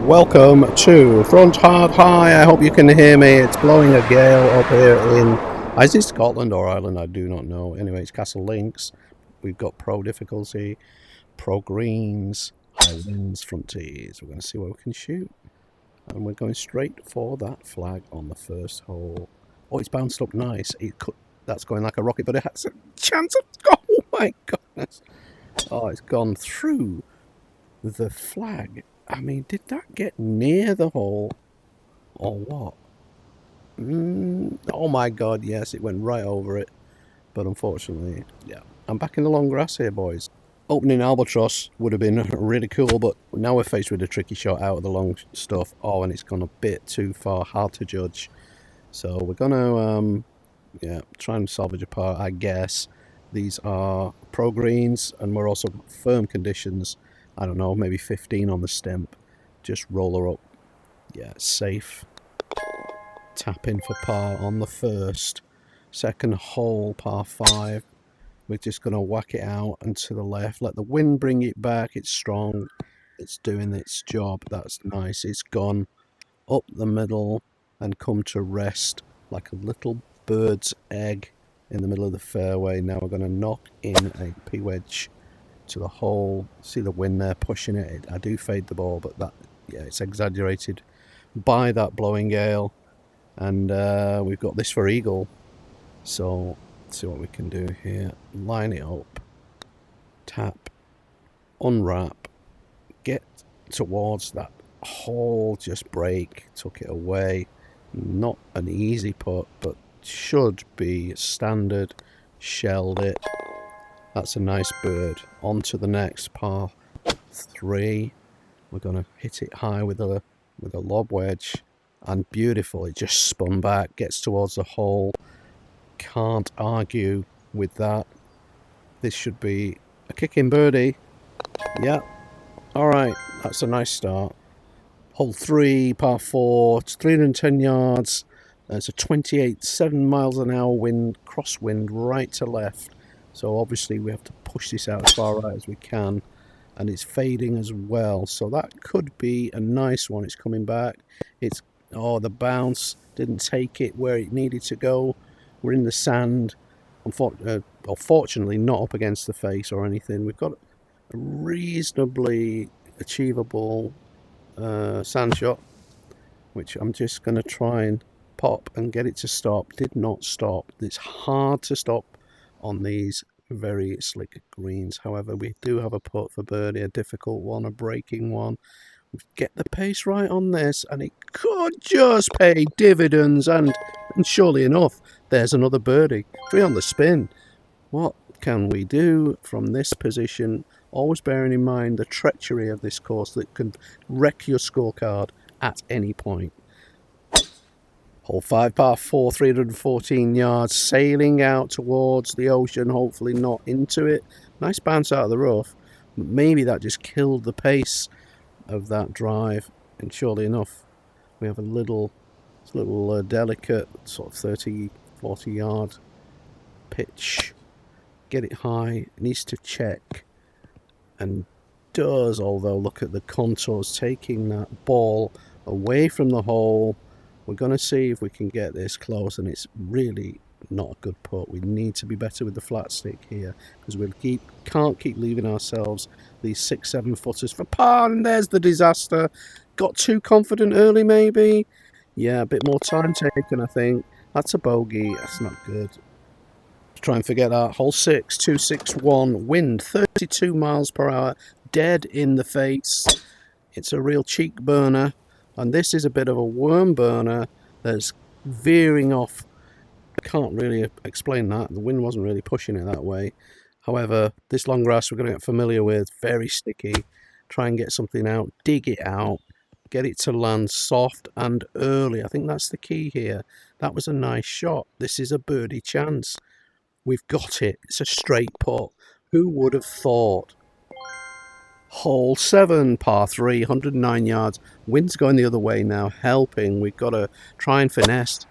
Welcome to Front Hard High. I hope you can hear me. It's blowing a gale up here in, is it Scotland or Ireland? I do not know. Anyway, it's Castle Links. We've got pro difficulty, pro greens, high winds, front tees. We're going to see where we can shoot. And we're going straight for that flag on the first hole. Oh, it's bounced up nice. That's going like a rocket, but it has a chance of, oh my goodness. Oh, it's gone through the flag. I mean, did that get near the hole or what? Oh my god, yes, it went right over it. But unfortunately, yeah. I'm back in the long grass here, boys. Opening albatross would have been really cool, but now we're faced with a tricky shot out of the long stuff. Oh, and it's gone a bit too far, hard to judge. So we're going to, try and salvage a par, I guess. These are pro greens, and we're also firm conditions. I don't know, maybe 15 on the stemp. Just roll her up. Yeah, safe. Tap in for par on the first. Second hole, par 5. We're just going to whack it out and to the left. Let the wind bring it back. It's strong. It's doing its job. That's nice. It's gone up the middle and come to rest like a little bird's egg in the middle of the fairway. Now we're going to knock in a P-wedge to the hole. See the wind there pushing it. I do fade the ball, but that, yeah, it's exaggerated by that blowing gale. And we've got this for eagle. So let's see what we can do here. Line it up, tap, unwrap, get towards that hole, just break, took it away. Not an easy putt, but should be standard. Shelled it. That's a nice bird. On to the next, par 3. We're going to hit it high with a lob wedge. And beautiful. It just spun back, gets towards the hole. Can't argue with that. This should be a kicking birdie. Yeah. Alright, that's a nice start. Hole 3, par 4. It's 310 yards. It's a 28, 7 miles an hour wind, crosswind right to left. So obviously we have to push this out as far right as we can, and it's fading as well. So that could be a nice one. It's coming back. It's the bounce didn't take it where it needed to go. We're in the sand. Fortunately, not up against the face or anything. We've got a reasonably achievable sand shot, which I'm just going to try and pop and get it to stop. Did not stop. It's hard to stop on these very slick greens. However, we do have a putt for birdie, a difficult one, a breaking one. We get the pace right on this, and it could just pay dividends. And surely enough, there's another birdie. 3 on the spin. What can we do from this position? Always bearing in mind the treachery of this course that can wreck your scorecard at any point. Hole 5, par 4, 314 yards, sailing out towards the ocean, hopefully not into it. Nice bounce out of the rough. Maybe that just killed the pace of that drive. And surely enough, we have a little delicate sort of 30, 40 yard pitch. Get it high, needs to check. And does, although look at the contours, taking that ball away from the hole. We're going to see if we can get this close, and it's really not a good putt. We need to be better with the flat stick here, because we can't keep leaving ourselves these 6-7 footers for par. And there's the disaster. Got too confident early, maybe. Yeah, a bit more time taken, I think. That's a bogey. That's not good. Try and forget that. Hole 6, 261. Wind 32 miles per hour. Dead in the face. It's a real cheek burner. And this is a bit of a worm burner that's veering off. I can't really explain that. The wind wasn't really pushing it that way. However, this long grass we're going to get familiar with. Very sticky. Try and get something out. Dig it out. Get it to land soft and early. I think that's the key here. That was a nice shot. This is a birdie chance. We've got it. It's a straight putt. Who would have thought? Hole 7, par 3, 109 yards. Wind's going the other way now, helping. We've got to try and finesse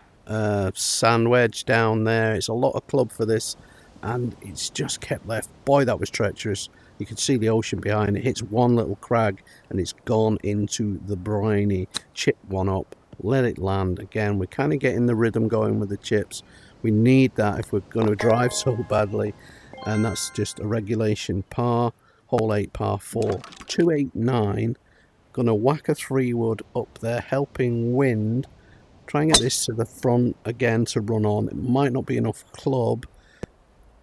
sand wedge down there. It's a lot of club for this, and it's just kept left. Boy, that was treacherous. You can see the ocean behind. It hits one little crag and it's gone into the briny. Chip one up, let it land. Again, we're kind of getting the rhythm going with the chips. We need that if we're going to drive so badly. And that's just a regulation par, hole 8, par 4, 289. Gonna whack a 3-wood up there, helping wind. Try and get this to the front again to run on. It might not be enough club.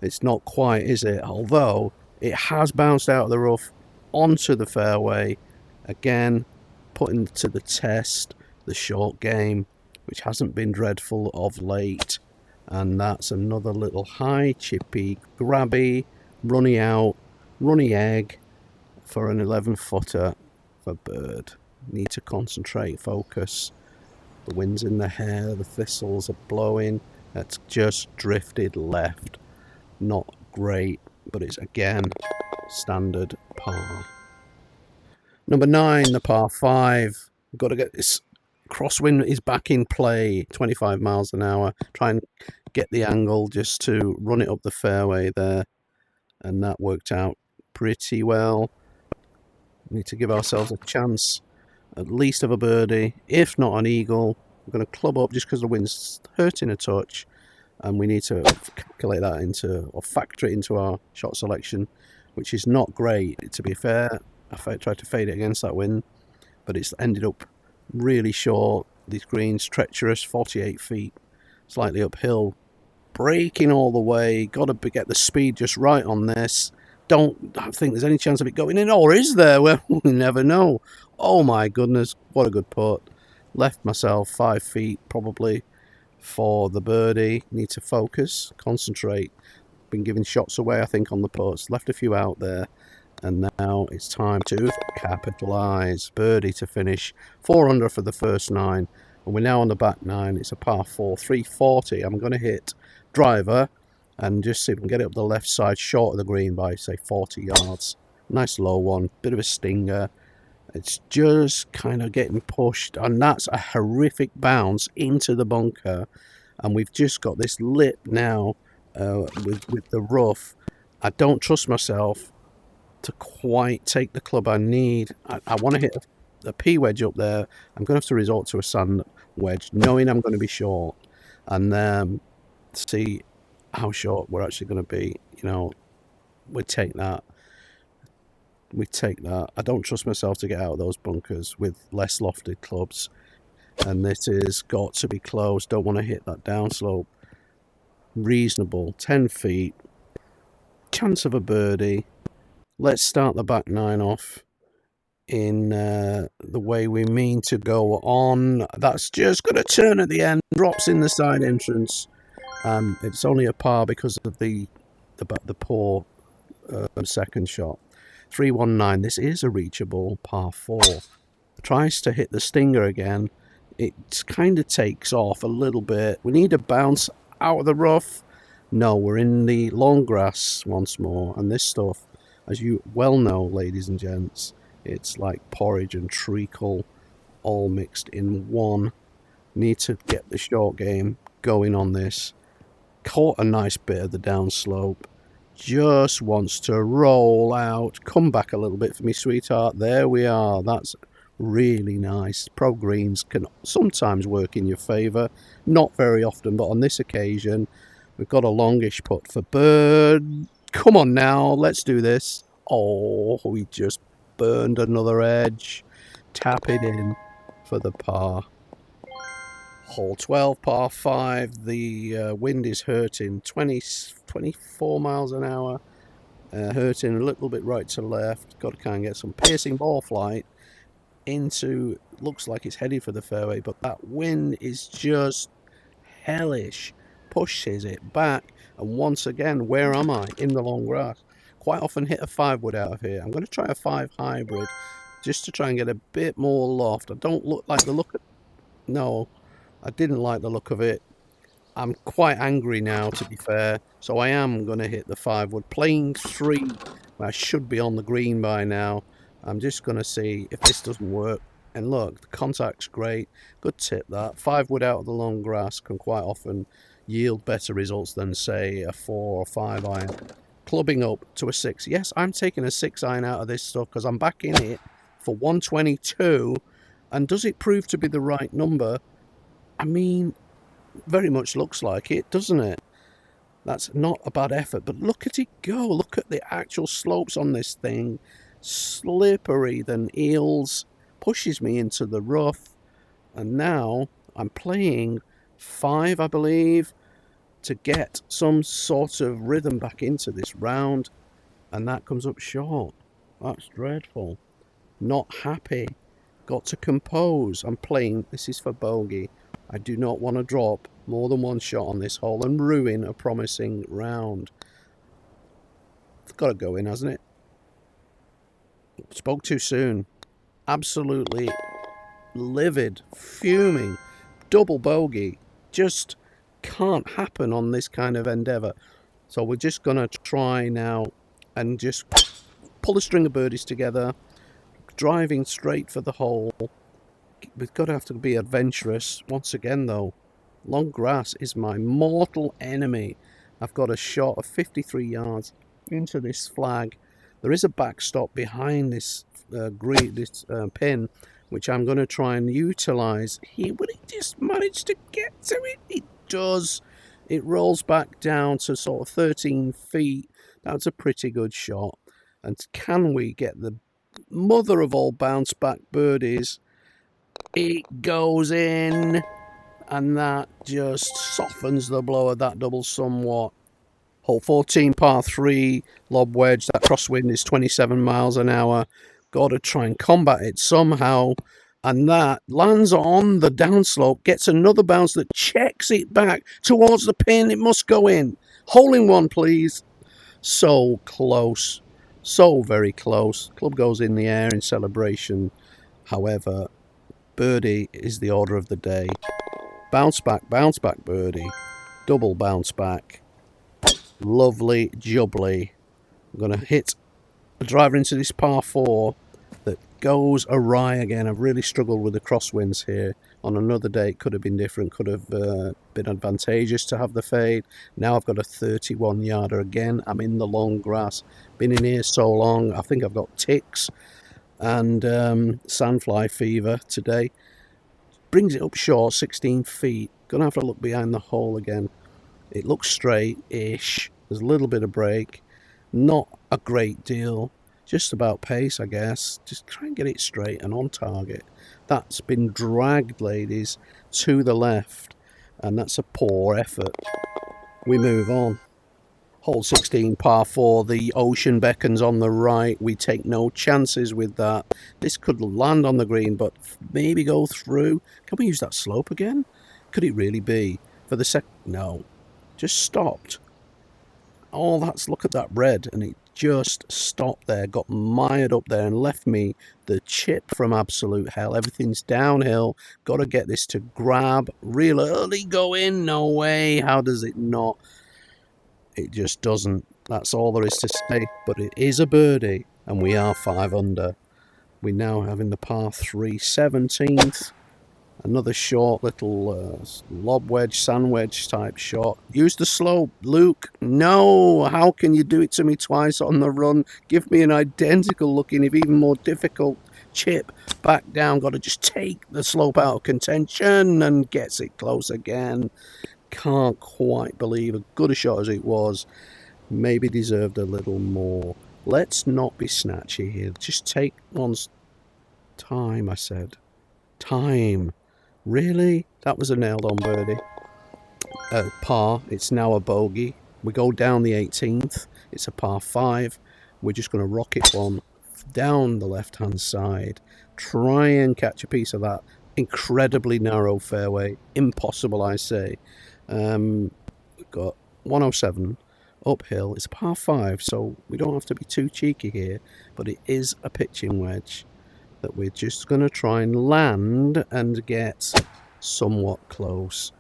It's not quite, is it? Although it has bounced out of the rough onto the fairway. Again, putting to the test the short game, which hasn't been dreadful of late. And that's another little high, chippy, grabby, runny out, runny egg for an 11-footer for bird. Need to concentrate, focus. The wind's in the hair, the thistles are blowing. That's just drifted left. Not great, but it's again standard par. Number 9, the par 5. We've got to get this crosswind is back in play, 25 miles an hour. Try and get the angle just to run it up the fairway there, and that worked out pretty well. We need to give ourselves a chance at least of a birdie, if not an eagle. We're going to club up just because the wind's hurting a touch, and we need to calculate that into, or factor it into our shot selection, which is not great. To be fair, I tried to fade it against that wind, but it's ended up really short. These greens treacherous, 48 feet, slightly uphill, braking all the way. Got to get the speed just right on this. Don't think there's any chance of it going in, or is there? Well, we never know. Oh my goodness, what a good putt. Left myself 5 feet probably for the birdie. Need to focus, concentrate. Been giving shots away, I think, on the putts. Left a few out there. And now it's time to capitalise. Birdie to finish. 4 under for the first 9. And we're now on the back 9. It's a par 4, 340. I'm going to hit driver and just see if we can get it up the left side, short of the green by, say, 40 yards. Nice low one. Bit of a stinger. It's just kind of getting pushed. And that's a horrific bounce into the bunker. And we've just got this lip now with the rough. I don't trust myself to quite take the club I need. I want to hit a P wedge up there. I'm going to have to resort to a sand wedge, knowing I'm going to be short, and see how short we're actually going to be. You know, we take that. I don't trust myself to get out of those bunkers with less lofted clubs, and this has got to be close. Don't want to hit that downslope. Reasonable, 10 feet. Chance of a birdie. Let's start the back 9 off in the way we mean to go on. That's just going to turn at the end. Drops in the side entrance. It's only a par because of the poor second shot. 319. This is a reachable par 4. Tries to hit the stinger again. It kind of takes off a little bit. We need a bounce out of the rough. No, we're in the long grass once more, and this stuff, as you well know, ladies and gents, it's like porridge and treacle all mixed in one. Need to get the short game going on this. Caught a nice bit of the downslope. Just wants to roll out. Come back a little bit for me, sweetheart. There we are. That's really nice. Pro greens can sometimes work in your favour. Not very often, but on this occasion, we've got a longish putt for bird. Come on now, let's do this. Oh, we just burned another edge. Tap it in for the par. Hole 12, par 5. The wind is hurting 24 miles an hour. Hurting a little bit right to left. Got to kind of get some piercing ball flight into, looks like it's headed for the fairway, but that wind is just hellish. Pushes it back, and once again, where am I? In the long grass. Quite often hit a 5-wood out of here. I'm going to try a 5 hybrid just to try and get a bit more loft. I don't like the look of... No, I didn't like the look of it. I'm quite angry now, to be fair, so I am going to hit the 5-wood. Playing 3, I should be on the green by now. I'm just going to see if this doesn't work. And look, the contact's great. Good tip, that. 5-wood out of the long grass can quite often yield better results than, say, a 4 or 5 iron. clubbing up to a 6. Yes, I'm taking a 6 iron out of this stuff because I'm back in it for 122. And does it prove to be the right number? I mean, very much looks like it, doesn't it? That's not a bad effort, but look at it go. Look at the actual slopes on this thing. Slippery than eels. Pushes me into the rough. And now I'm playing 5, I believe, to get some sort of rhythm back into this round. And that comes up short. That's dreadful. Not happy. Got to compose. I'm playing. This is for bogey. I do not want to drop more than one shot on this hole and ruin a promising round. It's got to go in, hasn't it? Spoke too soon. Absolutely livid, fuming, double bogey. Just can't happen on this kind of endeavour. So we're just going to try now and just pull a string of birdies together, driving straight for the hole. We've got to have to be adventurous. Once again, though, long grass is my mortal enemy. I've got a shot of 53 yards into this flag. There is a backstop behind this pin, which I'm going to try and utilise here. Will it just manage to get to it? It does. It rolls back down to sort of 13 feet. That's a pretty good shot. And can we get the mother of all bounce back birdies? It goes in, and that just softens the blow of that double somewhat. Hole 14, par 3, lob wedge. That crosswind is 27 miles an hour. Got to try and combat it somehow. And that lands on the downslope, gets another bounce that checks it back towards the pin. It must go in. Hole in one, please. So close. So very close. Club goes in the air in celebration. However, birdie is the order of the day. Bounce back birdie. Double bounce back. Lovely jubbly. I'm going to hit a driver into this par 4 that goes awry again. I've really struggled with the crosswinds here. On another day it could have been different, could have been advantageous to have the fade. Now I've got a 31 yarder again. I'm in the long grass. Been in here so long, I think I've got ticks and sandfly fever today. Brings it up short, 16 feet. Gonna have to look behind the hole again. It looks straight-ish. There's a little bit of break. Not a great deal. Just about pace, I guess. Just try and get it straight and on target. That's been dragged, ladies, to the left. And that's a poor effort. We move on. Hole 16, par 4. The ocean beckons on the right. We take no chances with that. This could land on the green, but maybe go through. Can we use that slope again? Could it really be? For the second... No. Just stopped. Oh, look at that red, and it just stopped there, got mired up there and left me the chip from absolute hell. Everything's downhill. Got to get this to grab real early. Go in. No way. How does it not? It just doesn't. That's all there is to say. But it is a birdie, and we are 5 under. We now have in the par 3, 17th. Another short little lob wedge, sand wedge type shot. Use the slope, Luke. No, how can you do it to me twice on the run? Give me an identical looking, if even more difficult, chip back down. Got to just take the slope out of contention and gets it close again. Can't quite believe, as good a shot as it was, maybe deserved a little more. Let's not be snatchy here. Just take one's time, I said. Time. Really? That was a nailed-on birdie. Par. It's now a bogey. We go down the 18th. It's a par 5. We're just going to rocket one down the left-hand side. Try and catch a piece of that incredibly narrow fairway. Impossible, I say. We've got 107 uphill. It's a par 5, so we don't have to be too cheeky here. But it is a pitching wedge that we're just going to try and land and get somewhat close.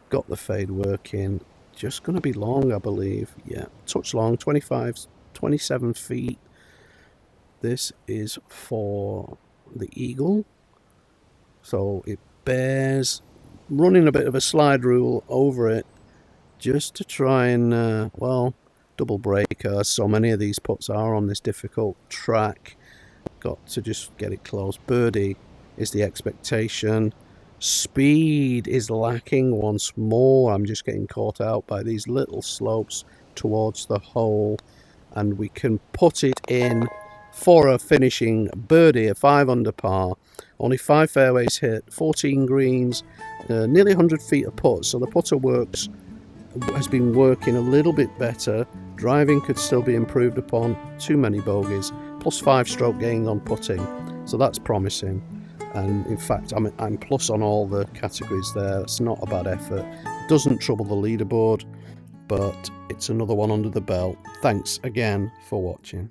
Got the fade working. Just going to be long, I believe. Yeah, touch long, 27 feet. This is for the eagle. So it bears running a bit of a slide rule over it just to try and, well, double breaker. So many of these putts are on this difficult track. Got to just get it close. Birdie is the expectation. Speed is lacking once more. I'm just getting caught out by these little slopes towards the hole, and we can put it in for a finishing birdie at 5 under par. Only 5 fairways hit, 14 greens, nearly 100 feet of putt. So the putter has been working a little bit better. Driving could still be improved upon. Too many bogeys. Plus 5 stroke gains on putting. So that's promising. And in fact, I'm plus on all the categories there. It's not a bad effort. Doesn't trouble the leaderboard, but it's another one under the belt. Thanks again for watching.